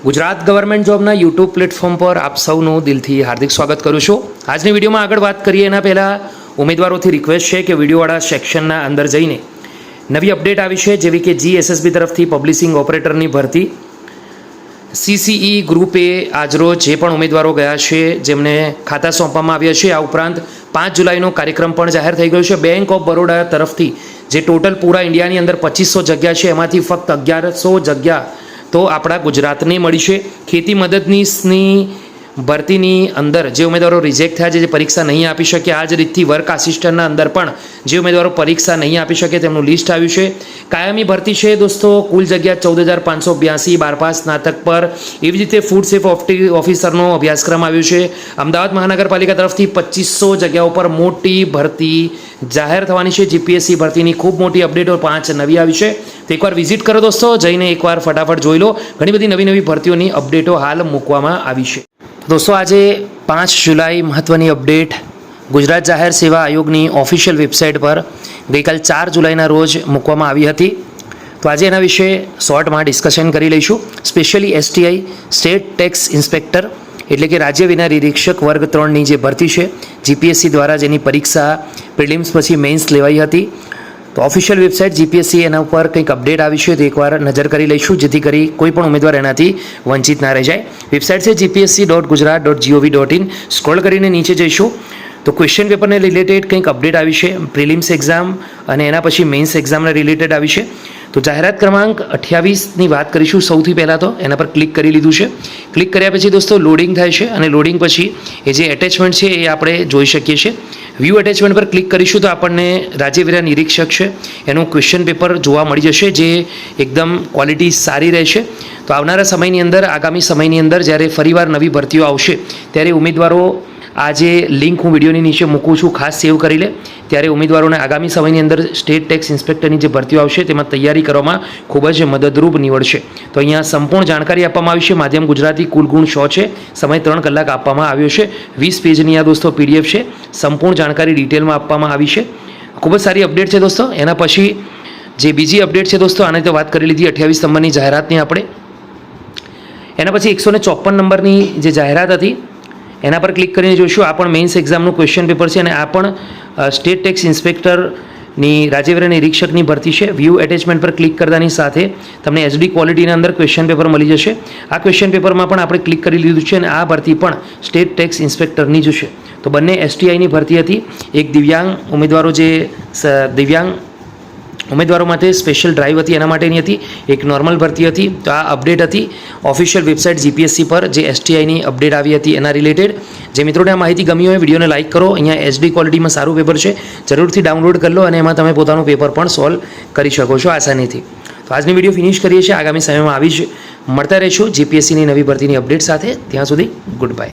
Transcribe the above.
Gujarat government જોબના YouTube platform પર આપ સૌનું દિલથી હાર્દિક સ્વાગત કરું છું. આજની વિડીયોમાં આગળ વાત કરીએ એના પહેલાં ઉમેદવારોથી રિક્વેસ્ટ છે કે વિડીયોવાળા સેક્શનના અંદર જઈને નવી અપડેટ આવી છે, જેવી કે GSSB તરફથી પબ્લિશિંગ ઓપરેટરની ભરતી. CCE ગ્રુપ એ આજરોજ જે પણ ઉમેદવારો ગયા છે જેમને ખાતા સોંપવામાં આવ્યા છે, આ ઉપરાંત 5 જુલાઈનો કાર્યક્રમ પણ જાહેર થઈ ગયો છે. બેંક ઓફ બરોડા તરફથી જે ટોટલ પૂરા ઇન્ડિયાની અંદર 2500 જગ્યા છે, એમાંથી ફક્ત 1100 જગ્યા તો આપણા ગુજરાતને મળી છે. ખેતી મદદનીશની ભરતીની અંદર જે ઉમેદવારો રિજેક્ટ થયા છે, જે પરીક્ષા નહીં આપી શકે, આ જ રીતથી વર્ક આસિસ્ટન્ટના અંદર પણ જે ઉમેદવારો પરીક્ષા નહીં આપી શકે તેમનું લિસ્ટ આવ્યું છે. કાયમી ભરતી છે દોસ્તો, કુલ જગ્યા 14,582 12 પાસ સ્નાતક પર. એવી જ રીતે ફૂડ સેફ ઓફિસરનો અભ્યાસક્રમ આવ્યો છે. અમદાવાદ મહાનગરપાલિકા તરફથી 2500 જગ્યાઓ પર મોટી ભરતી જાહેર થવાની છે. GPSC ભરતીની ખૂબ મોટી અપડેટો 5 નવી આવી છે, તો એકવાર વિઝિટ કરો દોસ્તો, જઈને એકવાર ફટાફટ જોઈ લો. ઘણી બધી નવી ભરતીઓની અપડેટો હાલ મૂકવામાં આવી છે. દોસ્તો, આજે 5 જુલાઈ મહત્ત્વની અપડેટ ગુજરાત જાહેર સેવા આયોગની ઓફિશિયલ વેબસાઇટ પર ગઈકાલ 4 જુલાઈના રોજ મૂકવામાં આવી હતી. તો આજે એના વિશે શોર્ટમાં ડિસ્કશન કરી લઈશું. Specially STI state tax inspector એટલે કે રાજ્ય વિના નિરીક્ષક વર્ગ 3ની જે ભરતી છે, GPSC દ્વારા જેની પરીક્ષા પ્રિલિમ્સ પછી મેઇન્સ લેવાઈ હતી. તો ઓફિશિયલ વેબસાઇટ GPSC એના ઉપર કંઈક અપડેટ આવી છે, તો એકવાર નજર કરી લઈશું, જેથી કરી કોઈ પણ ઉમેદવાર એનાથી વંચિત ના રહી જાય. વેબસાઇટ છે gpsc.gujarat.gov.in. સ્ક્રોલ કરીને નીચે જઈશું તો ક્વેશ્ચન પેપરને રિલેટેડ કંઈક અપડેટ આવી છે. પ્રિલિમ્સ એક્ઝામ અને એના પછી મેઇન્સ એક્ઝામને રિલેટેડ આવી છે. તો જાહેરાત ક્રમાંક 28ની વાત કરીશું. સૌથી પહેલાં તો એના પર ક્લિક કરી લીધું છે. ક્લિક કર્યા પછી દોસ્તો લોડિંગ થાય છે, અને લોડિંગ પછી એ જે એટેચમેન્ટ છે એ આપણે જોઈ શકીએ છીએ. વ્યૂ એટેચમેન્ટ પર ક્લિક કરીશું તો આપણને રાજ્ય વિના નિરીક્ષક છે એનું ક્વેશ્ચન પેપર જોવા મળી જશે, જે એકદમ ક્વોલિટી સારી રહેશે. તો આવનારા સમયની અંદર, આગામી સમયની અંદર જ્યારે ફરીવાર નવી ભરતીઓ આવશે ત્યારે ઉમેદવારો આ જે લિંક હું વિડીયોની નીચે મૂકું છું, ખાસ સેવ કરી લે, ત્યારે ઉમેદવારોને આગામી સમયની અંદર સ્ટેટ ટેક્સ ઇન્સ્પેક્ટરની જે ભરતીઓ આવશે તેમાં તૈયારી કરવામાં ખૂબ જ મદદરૂપ નીવડશે. તો અહીંયા સંપૂર્ણ જાણકારી આપવામાં આવી છે. માધ્યમ ગુજરાતી, કુલ ગુણ 100 છે, સમય 3 કલાક આપવામાં આવ્યો છે. 20 પેજની આ દોસ્તો PDF છે. સંપૂર્ણ જાણકારી ડિટેલમાં આપવામાં આવી છે. ખૂબ જ સારી અપડેટ છે દોસ્તો. એના પછી જે બીજી અપડેટ છે દોસ્તો, આને તો વાત કરી લીધી 28 નંબરની જાહેરાતની આપણે. એના પછી 154 નંબરની જે જાહેરાત હતી એના પર ક્લિક કરીને જોઈશું. આ પણ મેઇન્સ એક્ઝામનું ક્વેશ્ચન પેપર છે, અને આ પણ સ્ટેટ ટેક્સ ઇન્સ્પેક્ટરની રાજ્ય વિના નિરીક્ષકની ભરતી છે. વ્યૂ એટેચમેન્ટ પર ક્લિક કરતાની સાથે તમને HD ક્વોલિટીના અંદર ક્વેશ્ચન પેપર મળી જશે. આ ક્વેશ્ચન પેપરમાં પણ આપણે ક્લિક કરી લીધું છે, અને આ ભરતી પણ સ્ટેટ ટેક્સ ઇન્સ્પેક્ટરની જ છે. તો બંને STIની ભરતી હતી. એક દિવ્યાંગ ઉમેદવારો માટે સ્પેશિયલ ડ્રાઈવ હતી, એના માટેની હતી. એક નોર્મલ ભરતી હતી. તો આ અપડેટ હતી ઓફિશિયલ વેબસાઇટ GPSC પર, જે STIની અપડેટ આવી હતી એના રિલેટેડ. જે મિત્રોને આ માહિતી ગમી હોય વિડીયોને લાઇક કરો. અહીંયા HD ક્વોલિટીમાં સારું પેપર છે, જરૂરથી ડાઉનલોડ કરી લો, અને એમાં તમે પોતાનું પેપર પણ સોલ્વ કરી શકો છો આસાનીથી. તો આજની વિડીયો ફિનિશ કરીએ છીએ. આગામી સમયમાં આવી જ મળતા રહીશું GPSCની નવી ભરતીની અપડેટ સાથે. ત્યાં સુધી ગુડ બાય.